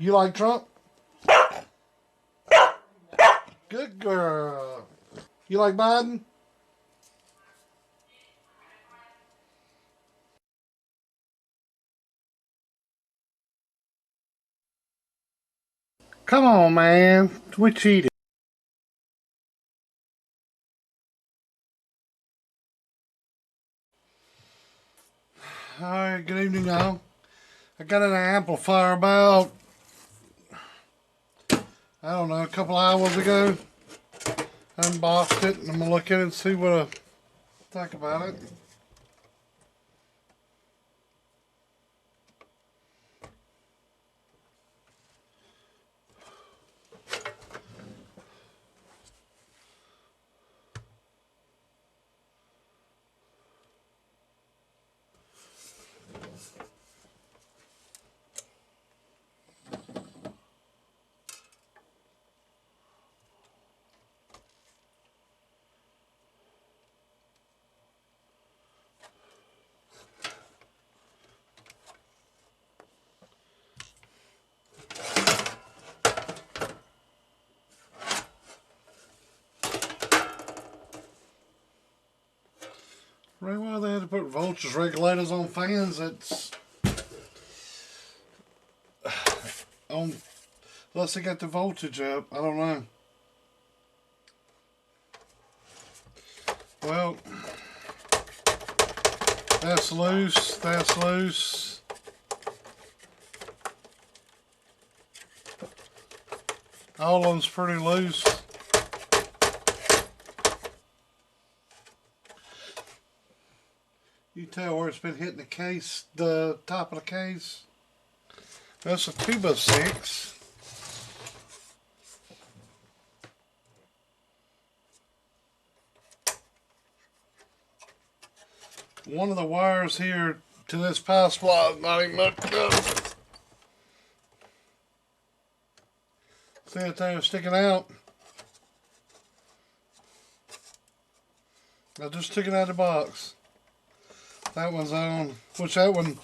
You like Trump? Good girl. You like Biden? Come on, man. We cheated. Alright, good evening, y'all. I got an amplifier about, I don't know, a couple hours ago. Unboxed it, and I'm going to look at it and see what I think about it. Right, well, they had to put voltage regulators on fans that's on, unless they got the voltage up. I don't know. Well, that's loose, that's loose. All of them's pretty loose. You tell where it's been hitting the case, the top of the case. That's a 2x6. One of the wires here to this power supply is not even hooked up. See it there sticking out? I just took it out of the box. That one's on, which that one,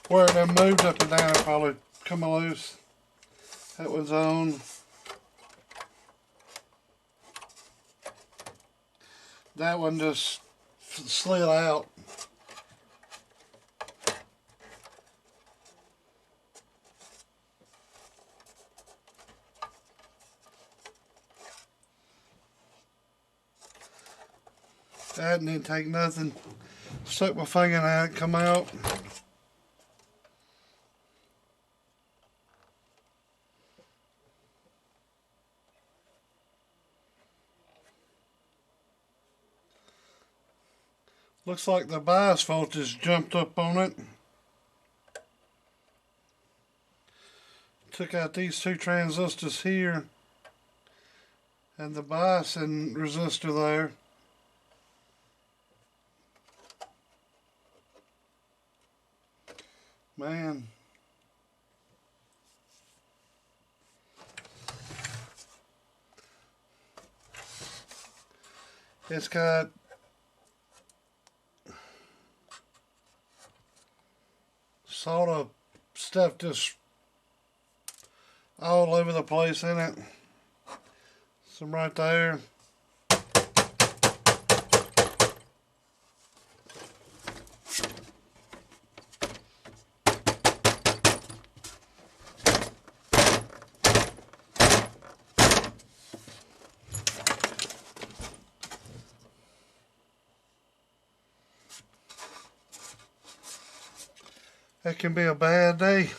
where it moved up and down, probably come loose. That one's on. That one just slid out. That didn't take nothing. Stuck my finger in it, come out. Looks like the bias voltage jumped up on it. Took out these two transistors here and the bias and resistor there. Man. It's got sort of stuff just all over the place in it. Some right there. That can be a bad day.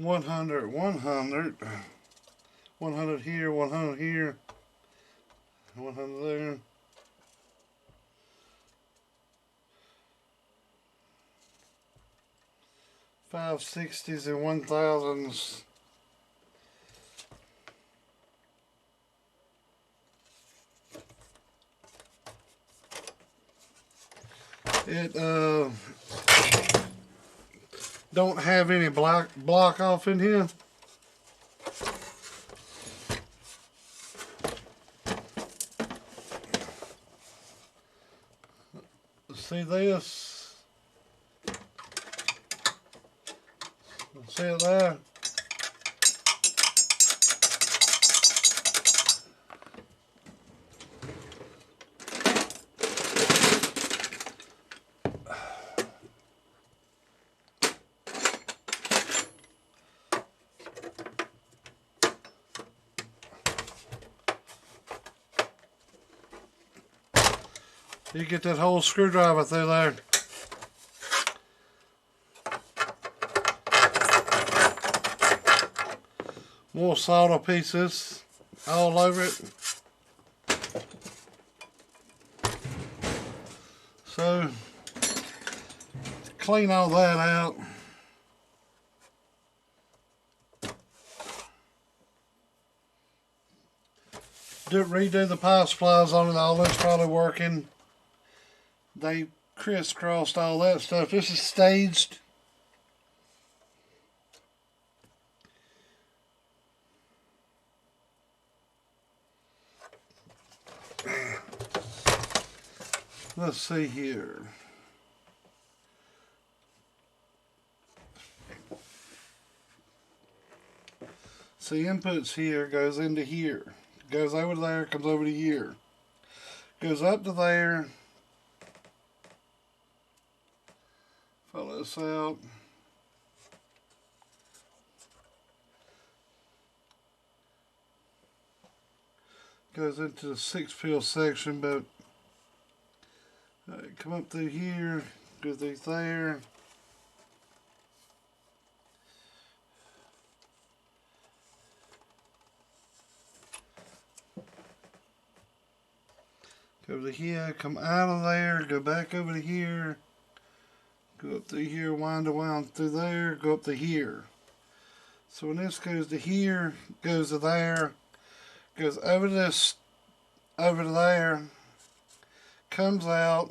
100, 100, 100 here, 100 here, 100 there. Five sixties and 1000s. It don't have any block off in here. See this? See it there? You get that whole screwdriver through there. More solder pieces all over it. So, clean all that out. Redo the power supplies on it. All that's probably working. They crisscrossed all that stuff. This is staged. Let's see here. See, inputs here goes into here. Goes over there, comes over to here. Goes up to there. Follow this out. Goes into the 6-pin section, but come up through here, go through there. Go over to here, come out of there, go back over to here, go up through here, wind around through there, go up to here. So when this goes to here, goes to there, goes over this, over to there, comes out,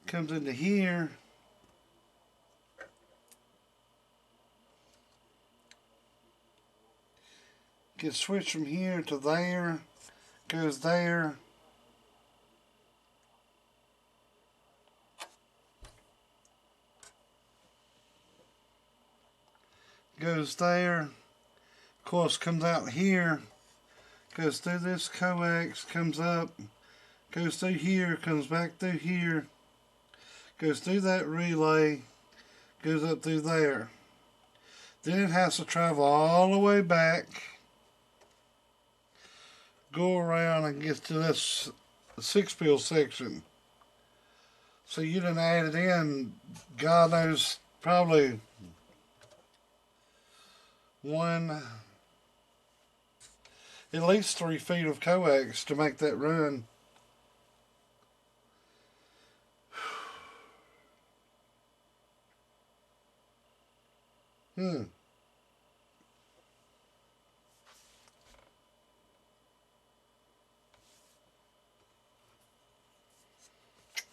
comes into here, gets switched from here to there, goes there, goes there, of course comes out here, goes through this coax, comes up, goes through here, comes back through here, goes through that relay, goes up through there. Then it has to travel all the way back, go around and get to this 6-pin section. So you done added in, God knows, probably at least 3 feet of coax to make that run.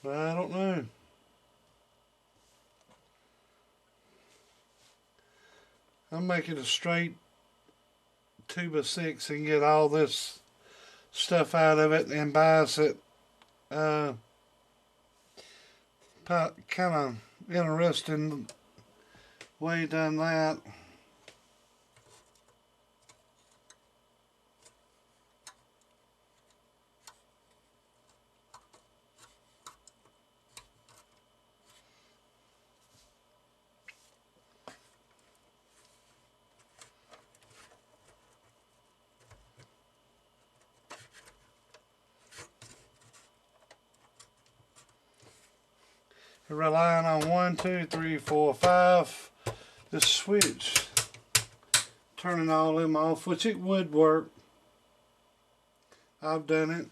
I don't know. I'm making a straight 2x6 and get all this stuff out of it and bias it. Kind of interesting way done that. relying on 1, 2, 3, 4, 5. This switch, turning all them off, which it would work. I've done it.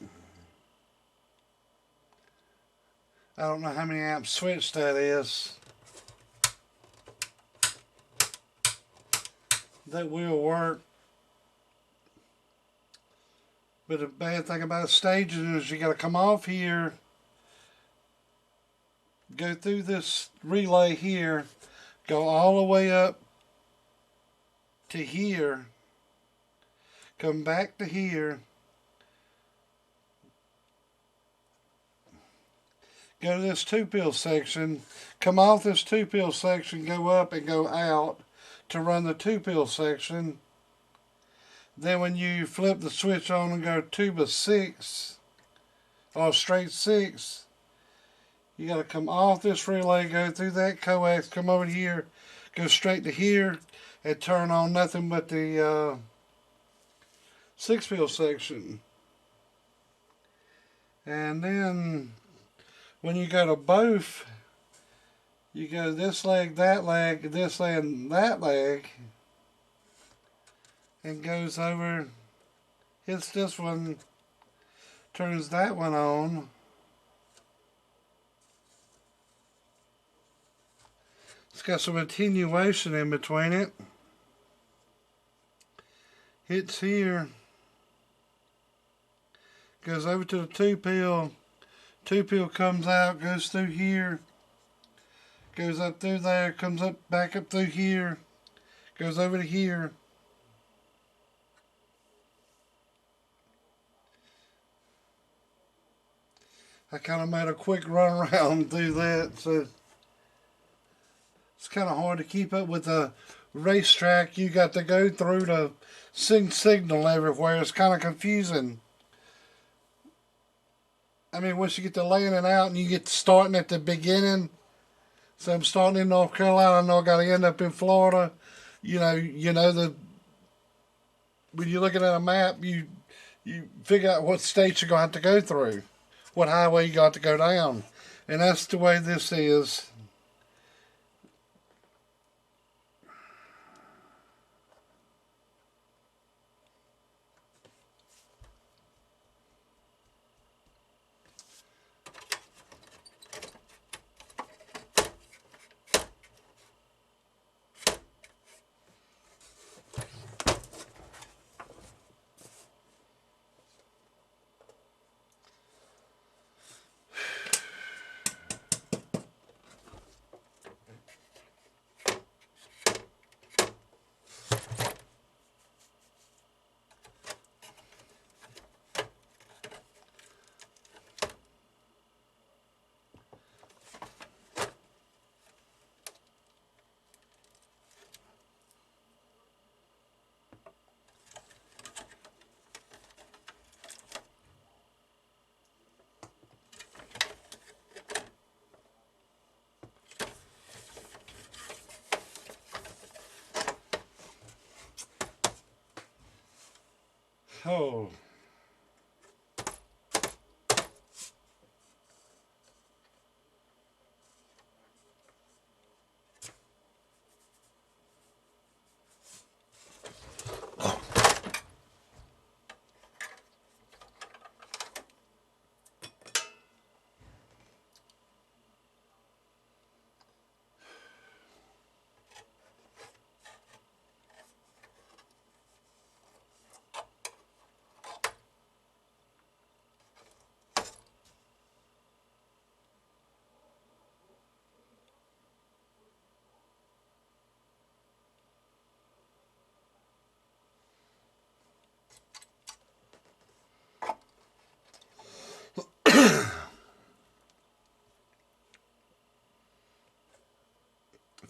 I don't know how many amp switch that is. That will work. But the bad thing about staging is you got to come off here, go through this relay here, go all the way up to here, come back to here, go to this 2-pin section, come off this 2-pin section, go up and go out to run the 2-pin section. Then when you flip the switch on and go tuba 6 or straight 6, you got to come off this relay, go through that coax, come over here, go straight to here, and turn on nothing but the 6-pin section. And then when you go to both, you go this leg, this leg, and that leg, and goes over, hits this one, turns that one on. It's got some attenuation in between it. Hits here, goes over to the 2-pin, 2-pin comes out, goes through here, goes up through there, comes up, back up through here, goes over to here. I kind of made a quick run around through that, so it's kind of hard to keep up with the racetrack. You got to go through to sing signal everywhere. It's kind of confusing. I mean, once you get to laying it out and you get to starting at the beginning, so I'm starting in North Carolina, I know I got to end up in Florida. You know when you're looking at a map, you figure out what states you're going to have to go through, what highway you got to go down. And that's the way this is. Oh.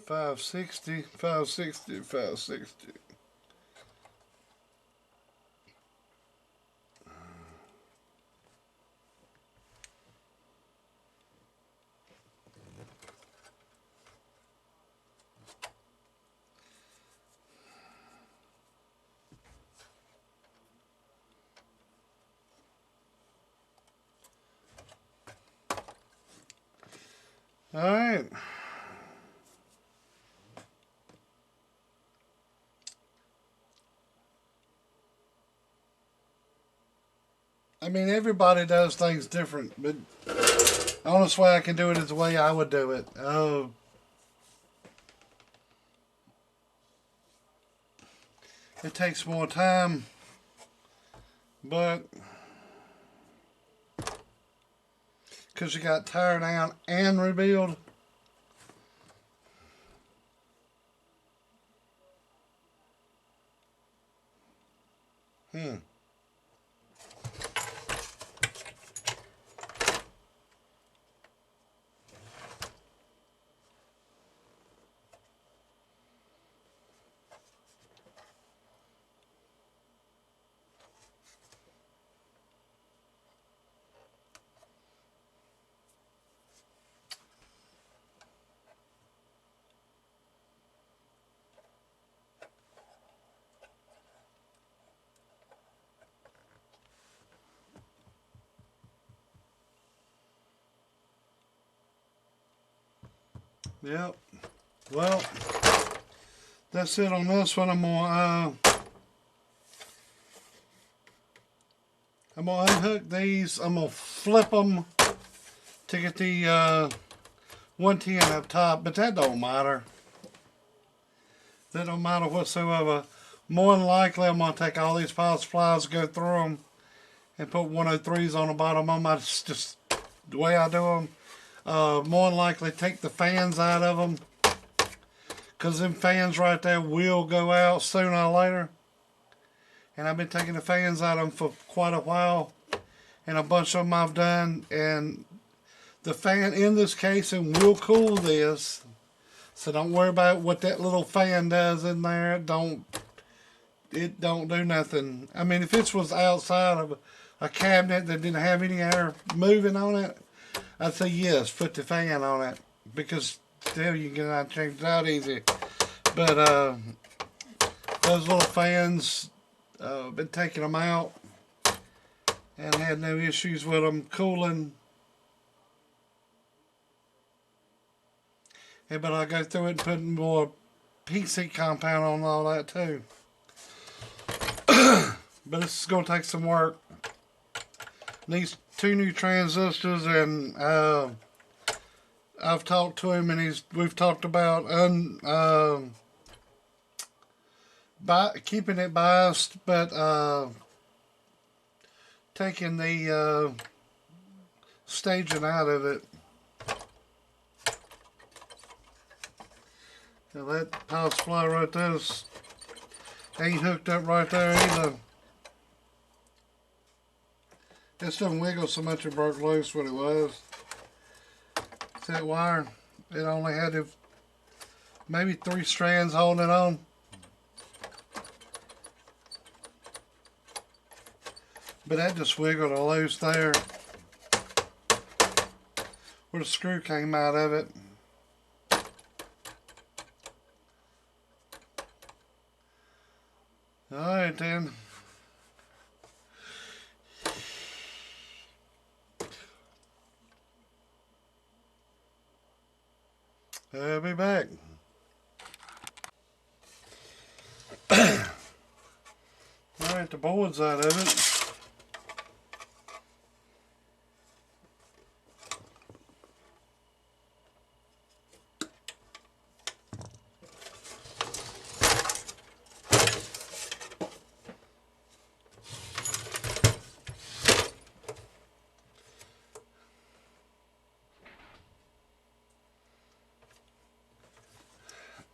Five sixty. Alright. I mean, everybody does things different, but the honest way I can do it is the way I would do it. Oh. It takes more time, but because you got tear down and rebuild. Yep. Well, that's it on this one. I'm gonna unhook these. I'm gonna flip them to get the 110 up top, but that don't matter. That don't matter whatsoever. More than likely, I'm gonna take all these power supplies, go through them, and put 103s on the bottom of them. That's just the way I do them. More than likely take the fans out of them, because them fans right there will go out sooner or later. And I've been taking the fans out of them for quite a while, and a bunch of them I've done, and the fan in this casing will cool this, so don't worry about what that little fan does in there. It don't do nothing. I mean, if this was outside of a cabinet that didn't have any air moving on it, I'd say yes, put the fan on it, because still you can get out changed out easy. But those little fans, been taking them out and had no issues with them cooling. Yeah, but I go through it and put more PC compound on all that too. But this is going to take some work. These 2 new transistors, and I've talked to him, and we've talked about keeping it biased, but taking the staging out of it. Now that power supply right there ain't hooked up right there either. This doesn't wiggle so much it broke loose what it was. See that wire? It only had maybe 3 strands holding it on. But that just wiggled loose there, where the screw came out of it. Alright then. I'll be back. Alright, the board's out of it.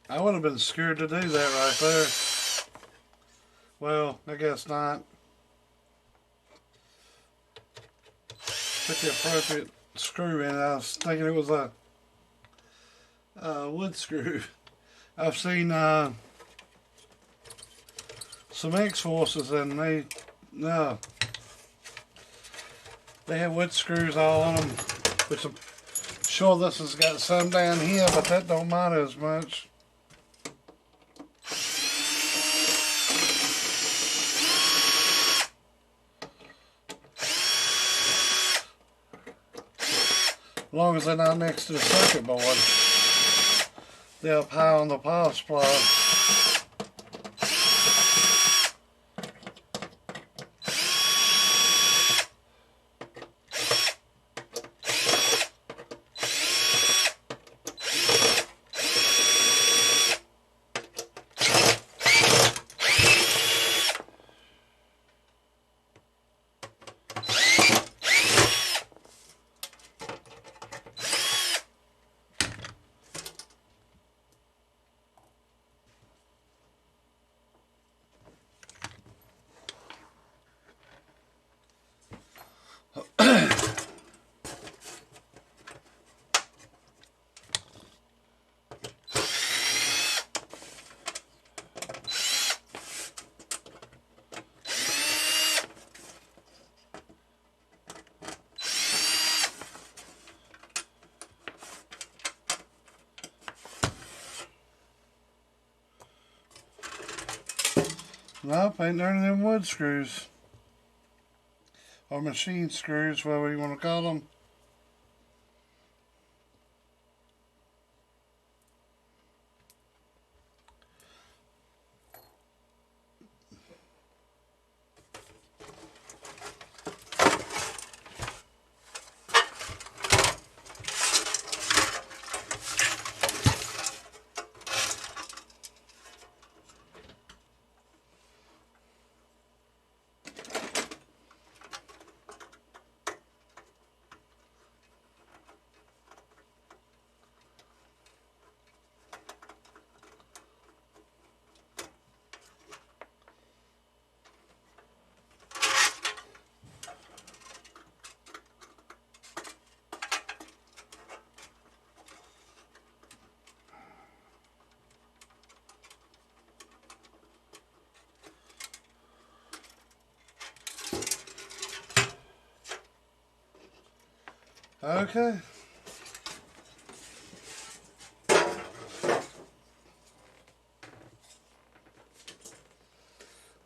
I would have been scared to do that right there. Well, I guess not. Put the appropriate screw in. I was thinking it was a wood screw. I've seen some X-Forces, and they have wood screws all on them, which I'm sure this has got some down here, but that don't matter as much. As long as they're not next to the circuit board. They're up high on the power supply. Nope, ain't none of them wood screws. Or machine screws, whatever you want to call them. Okay.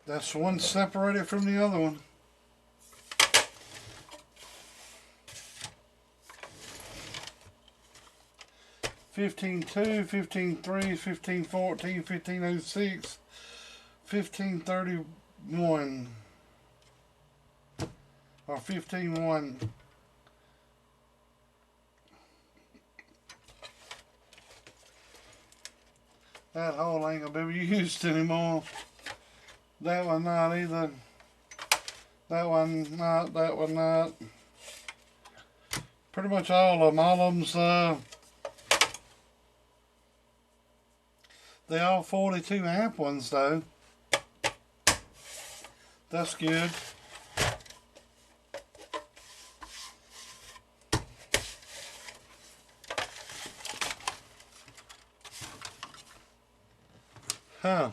That's one separated from the other one. $15.2, $15.3, $15.14, $15.06, $15.31, or $15.1. That hole ain't gonna be used anymore. That one not either. That one not, that one not. Pretty much all of them. All of them's, they all 42 amp ones though. That's good. Huh.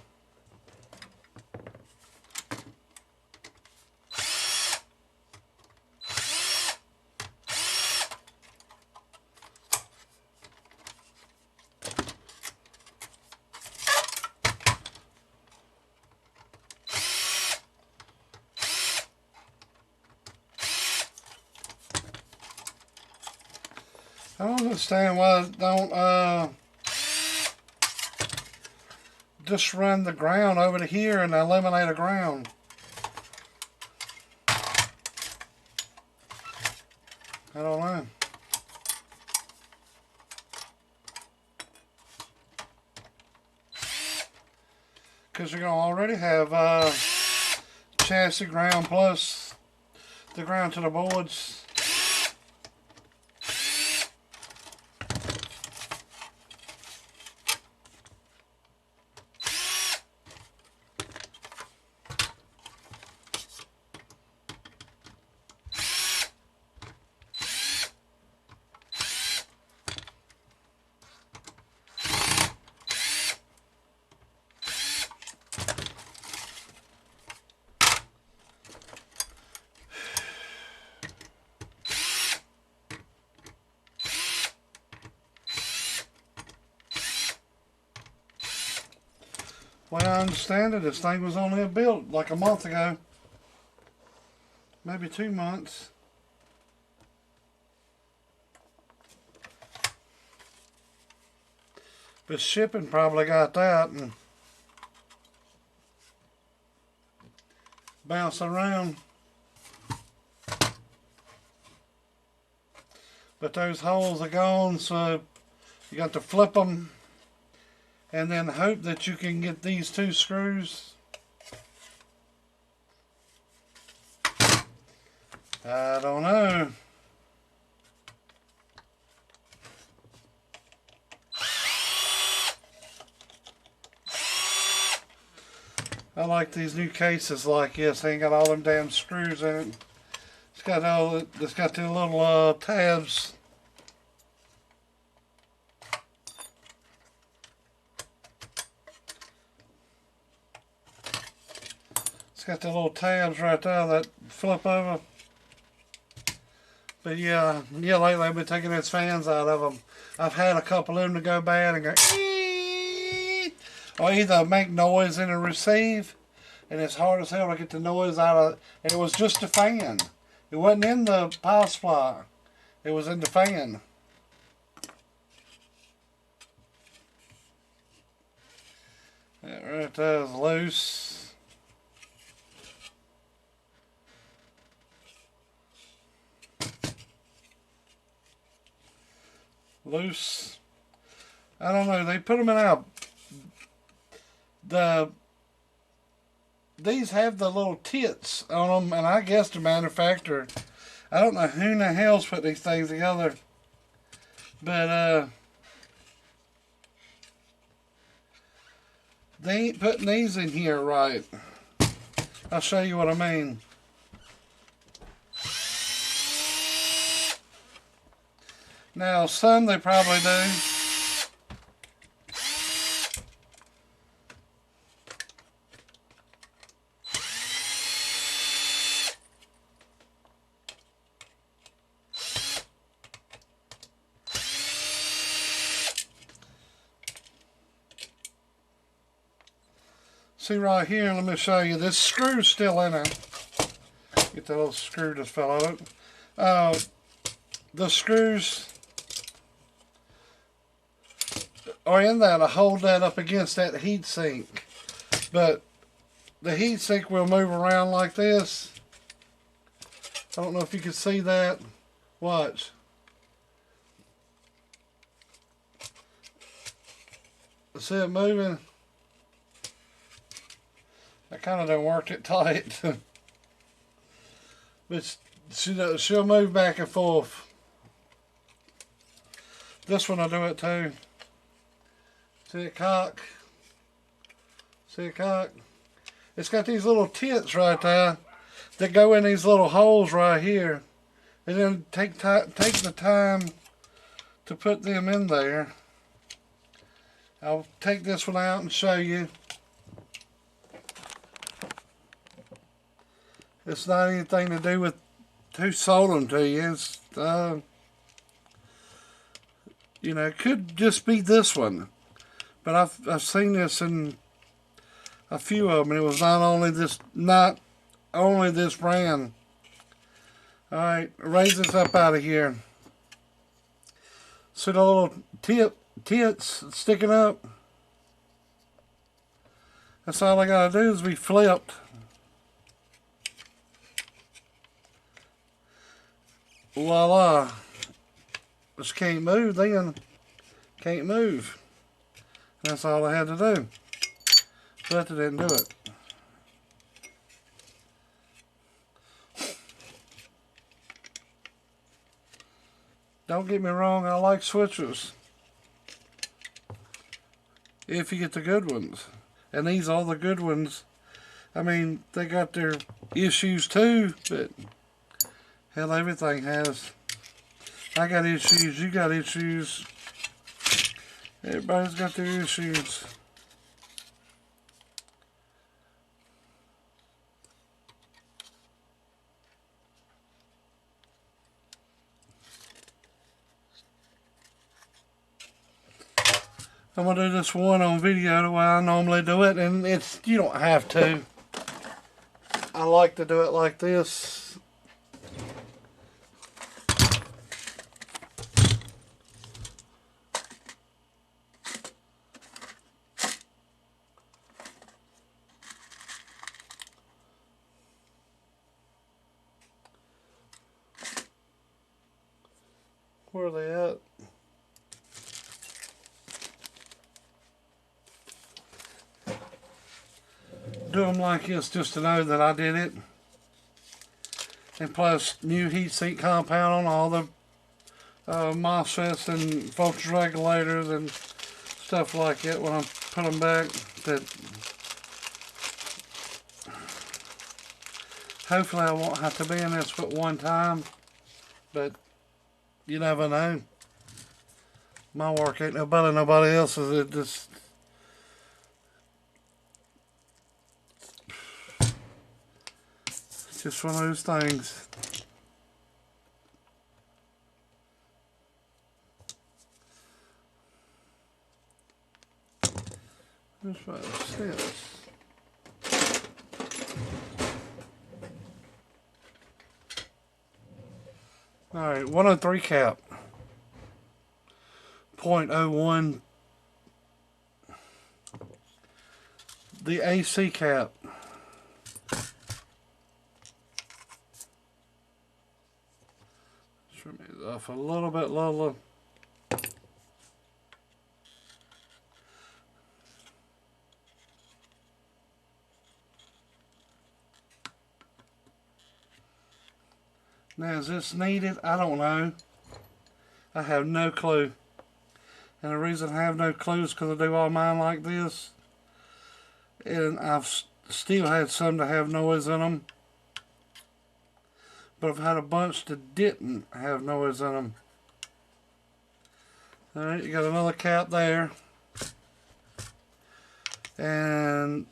I don't understand why it don't just run the ground over to here and eliminate a ground. I don't know. Because you're going to already have chassis ground plus the ground to the boards. Well, I understand it, this thing was only built like a month ago. Maybe 2 months. But shipping probably got that and bouncing around. But those holes are gone, so you got to flip them and then hope that you can get these two screws. I don't know. I like these new cases like this. They ain't got all them damn screws in it. It's got two little tabs. It's got the little tabs right there that flip over. But yeah, lately I've been taking those fans out of them. I've had a couple of them to go bad and go or either make noise in a receive, and it's hard as hell to get the noise out of it. And it was just a fan. It wasn't in the power supply. It was in the fan. That right there is loose. Loose. I don't know. They put them in out. These have the little tits on them, and I guess the manufacturer, I don't know who in the hell's put these things together, but they ain't putting these in here right. I'll show you what I mean. Now some they probably do. See right here, let me show you, this screw's still in it. Get that little screw just fell out. The screws are in there to hold that up against that heat sink. But the heat sink will move around like this. I don't know if you can see that. Watch. See it moving? I kind of done worked it tight. But she'll move back and forth. This one will do it too. See it cock? See it cock? It's got these little tits right there that go in these little holes right here. And then take the time to put them in there. I'll take this one out and show you. It's not anything to do with who sold them to you. It's, you know, it could just be this one. But I've seen this in a few of them, and it was not only this brand. All right, raise this up out of here. See the little tits sticking up? That's all I gotta do is be flipped. Voila. Just can't move then. Can't move. That's all I had to do. But I didn't do it. Don't get me wrong, I like switchers. If you get the good ones. And these are the good ones. I mean, they got their issues too, but hell, everything has. I got issues, you got issues. Everybody's got their issues. I'm gonna do this one on video the way I normally do it, and you don't have to. I like to do it like this. Where are they at? Do them like this just to know that I did it. And plus new heatsink compound on all the MOSFETs and voltage regulators and stuff like that when I put them back. That hopefully I won't have to be in this but one time, but you never know. My work ain't no better than nobody else's. It just one of those things. Just what it says. Alright, 103 cap. 0.01. The AC cap. Trim it off a little bit lower. Now, is this needed? I don't know. I have no clue. And the reason I have no clue is because I do all mine like this. And I've still had some that have noise in them. But I've had a bunch that didn't have noise in them. Alright, you got another cap there. And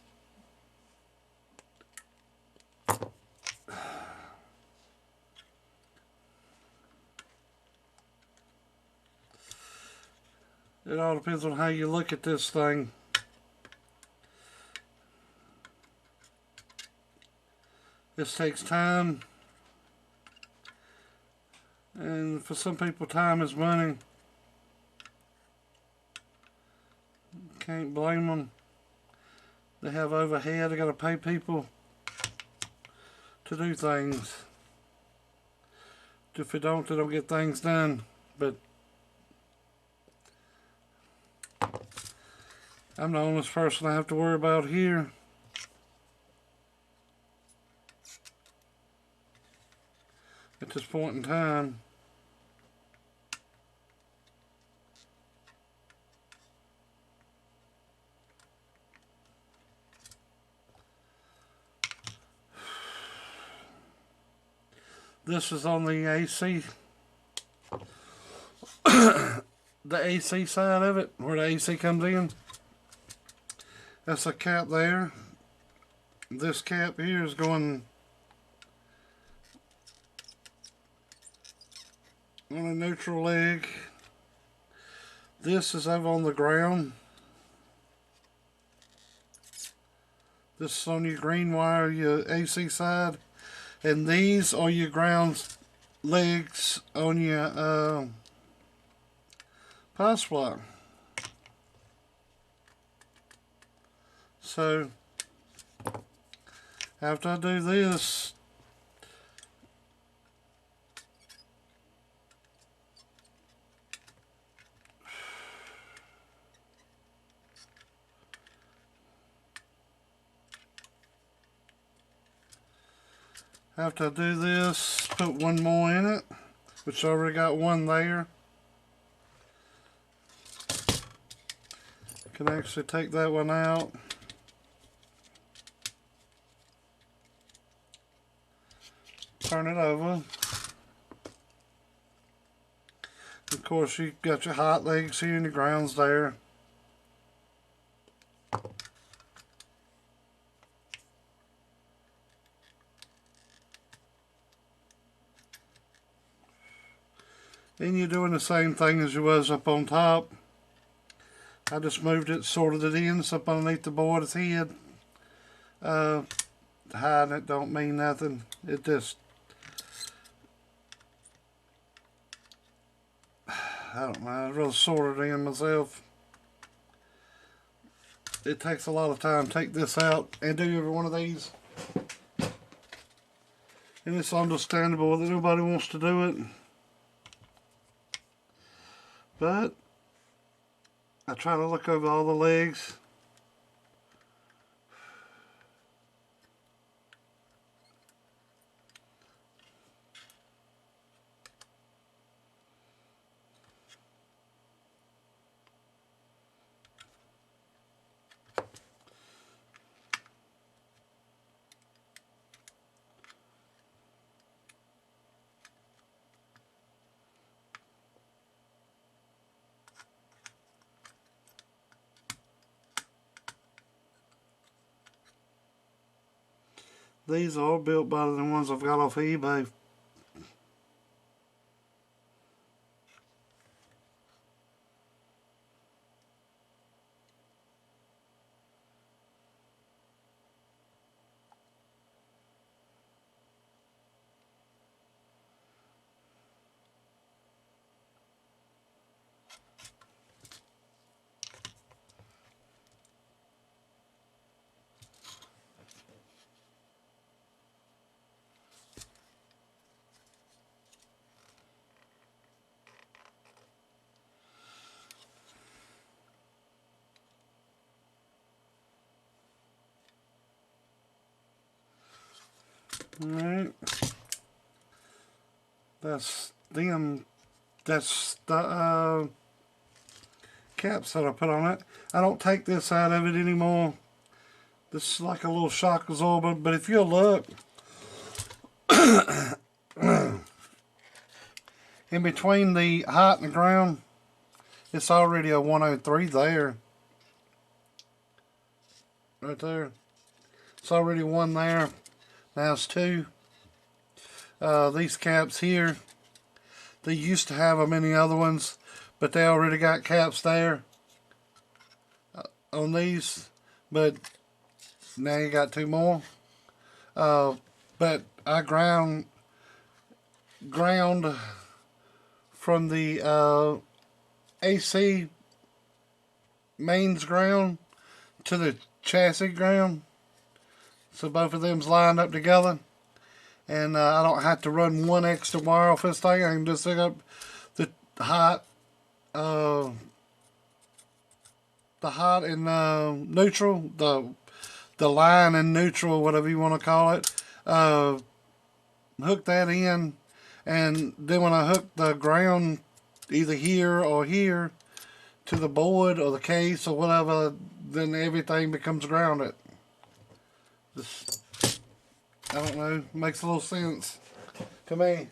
it all depends on how you look at this thing. This takes time. And for some people, time is money. Can't blame them. They have overhead. They got to pay people to do things. If they don't get things done. But I'm the only person I have to worry about here. At this point in time. This is on the AC. The AC side of it, where the AC comes in. That's a cap there. This cap here is going on a neutral leg. This is over on the ground. This is on your green wire, your AC side. And these are your ground legs on your power supply. So after I do this, put one more in it, which I already got one there. Can actually take that one out. Turn it over. Of course, you got your hot legs here and your grounds there. And you're doing the same thing as you was up on top. I just moved it, sorted it in, it's up underneath the board's head. Hiding it don't mean nothing. It just, I don't know, I'd rather sort it in myself. It takes a lot of time to take this out and do every one of these. And it's understandable that nobody wants to do it. But I try to look over all the legs. These are built by the ones I've got off of eBay. Alright. That's them. That's the caps that I put on it. I don't take this out of it anymore. This is like a little shock absorber, but if you'll look in between the height and the ground, it's already a 103 there. Right there. It's already one there. Now it's two. These caps here, they used to have them in the other ones, but they already got caps there on these. But now you got two more. But I ground from the AC mains ground to the chassis ground, so both of them's lined up together, and I don't have to run one extra wire off this thing. I can just hook up the hot and neutral, the line and neutral, whatever you want to call it. Hook that in, and then when I hook the ground either here or here to the board or the case or whatever, then everything becomes grounded. Just, I don't know, makes a little sense to me.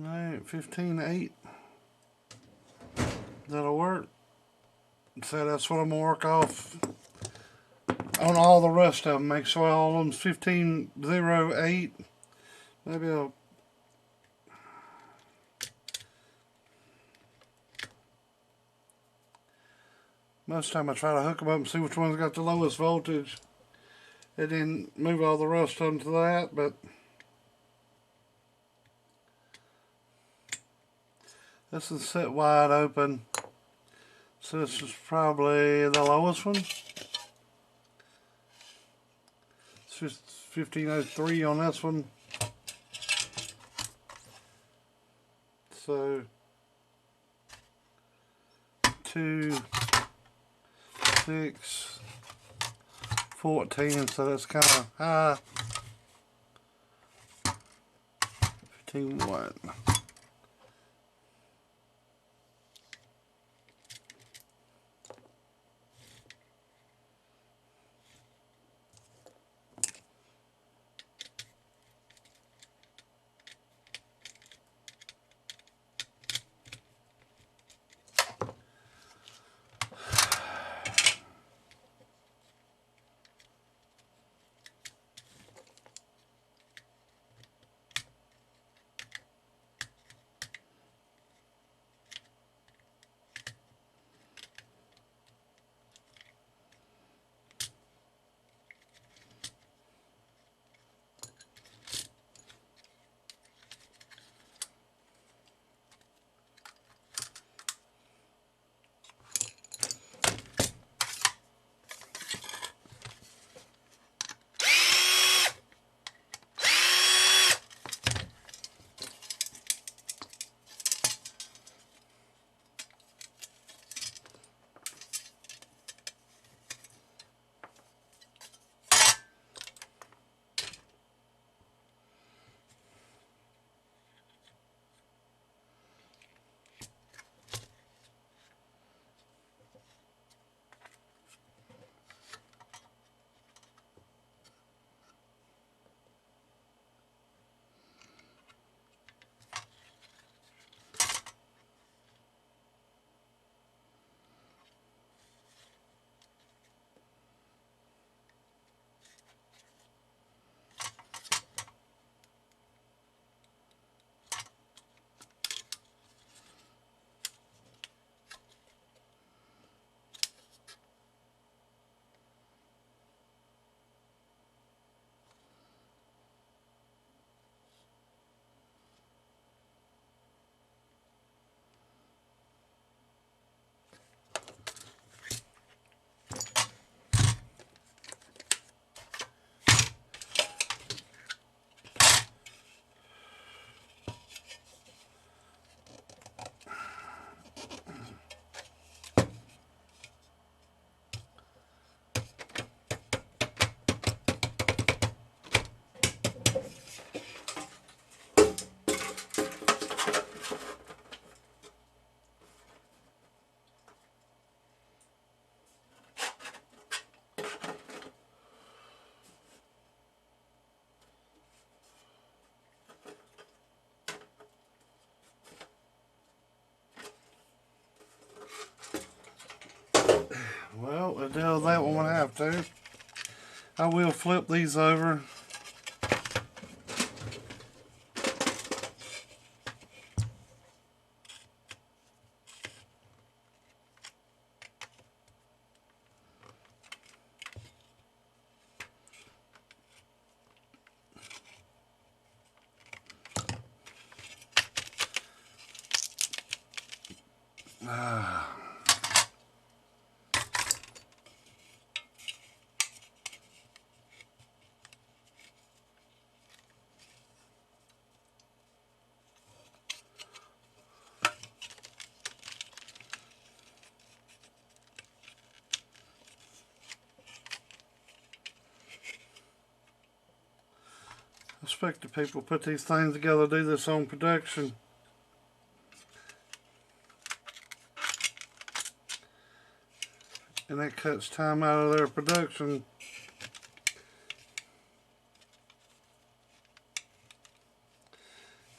Alright, 15/8. That'll work. So that's what I'm going to work off on all the rest of them. Make sure all of them's 15/08. Maybe I'll... Most of the time I try to hook them up and see which one's got the lowest voltage. It didn't move all the rust onto that, but this is set wide open. So this is probably the lowest one. It's just 1503 on this one. So 2, 6, 14, so that's kind of high. 15.1. Well, we'll do that one when I have to. I will flip these over. I expect the people put these things together, do this on production. And that cuts time out of their production.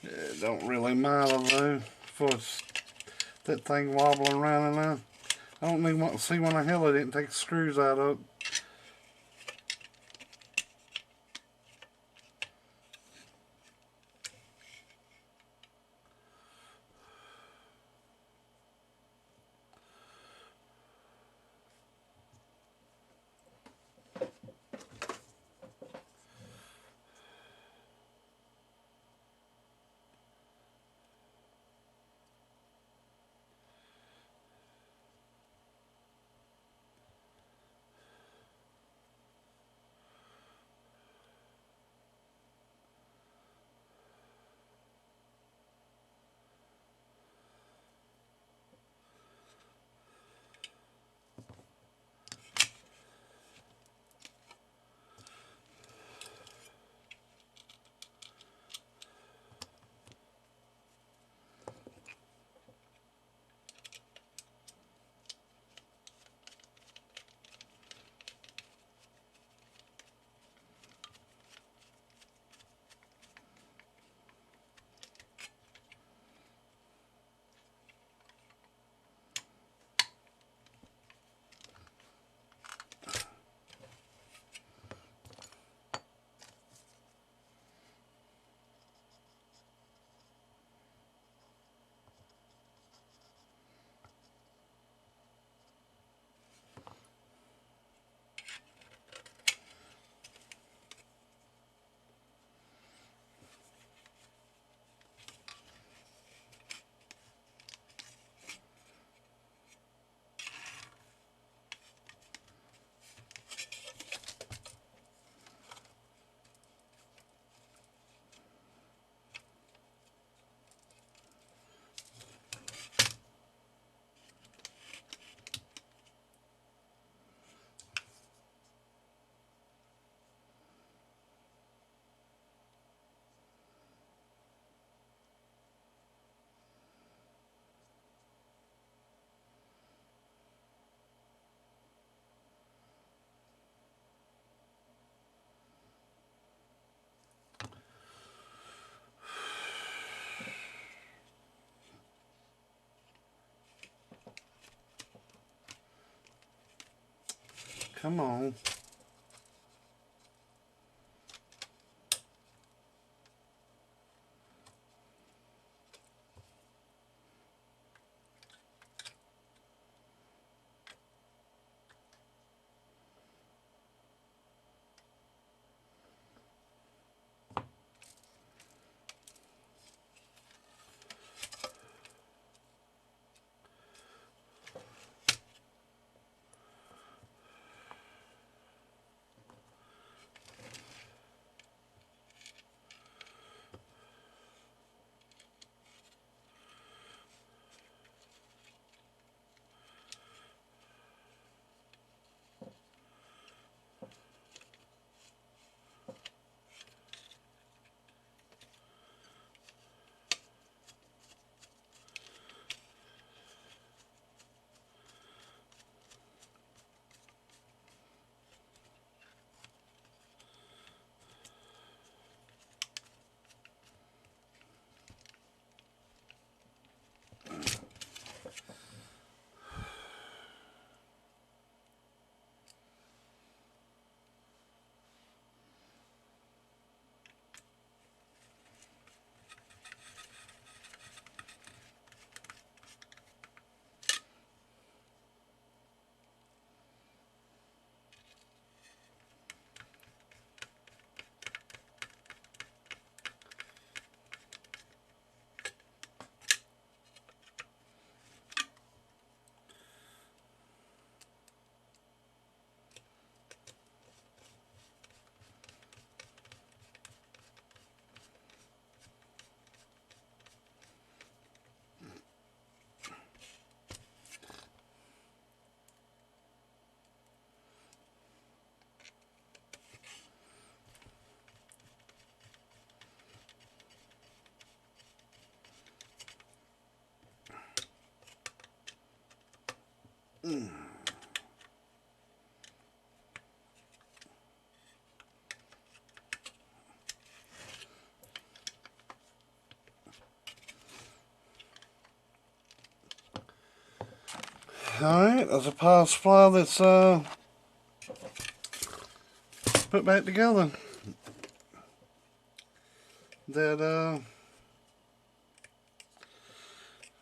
It don't really matter though, for that thing wobbling around and I don't even want to see when the hell I didn't take the screws out of it. Come on. Alright, there's a power supply that's put back together. That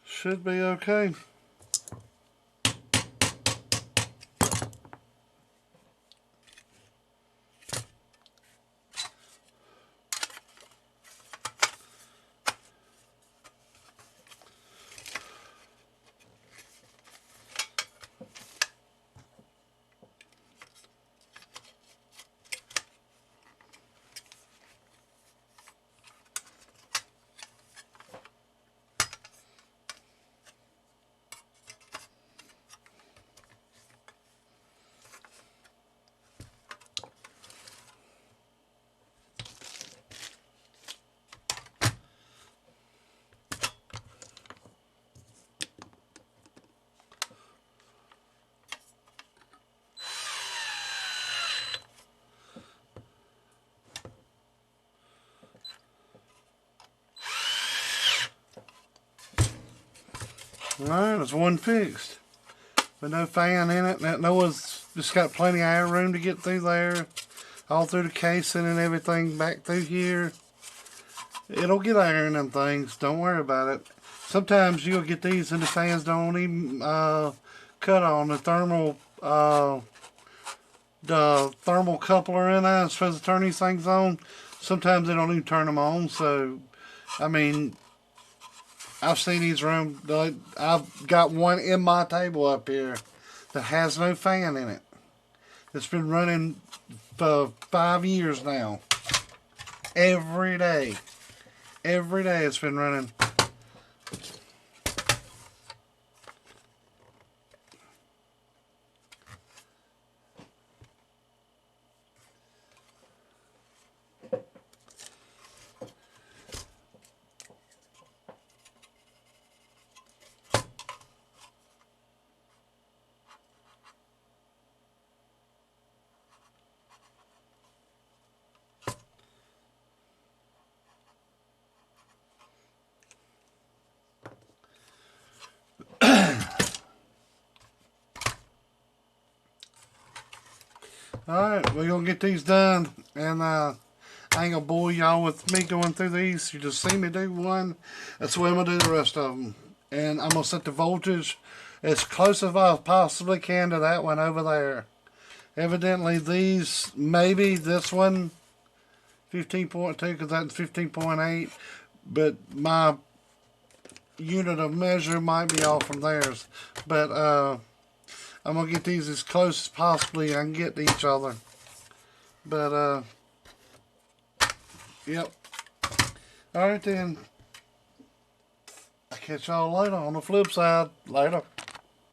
should be okay. Alright, there's one fixed. With no fan in it. That Noah's just got plenty of air room to get through there. All through the casing and everything back through here. It'll get air in them things. Don't worry about it. Sometimes you'll get these and the fans don't even cut on the thermal coupler in there. It's supposed to turn these things on. Sometimes they don't even turn them on. So, I mean, I've seen these rooms. I've got one in my table up here that has no fan in it. It's been running for 5 years now. Every day. Every day it's been running. Alright, we're gonna get these done, and I ain't gonna bore y'all with me going through these. You just see me do one, that's the way I'm gonna do the rest of them. And I'm gonna set the voltage as close as I possibly can to that one over there. Evidently these, maybe this one 15.2 because that's 15.8, but my unit of measure might be off from theirs. But I'm gonna get these as close as possibly I can get to each other. But yep. Alright then. I'll catch y'all later on the flip side. Later.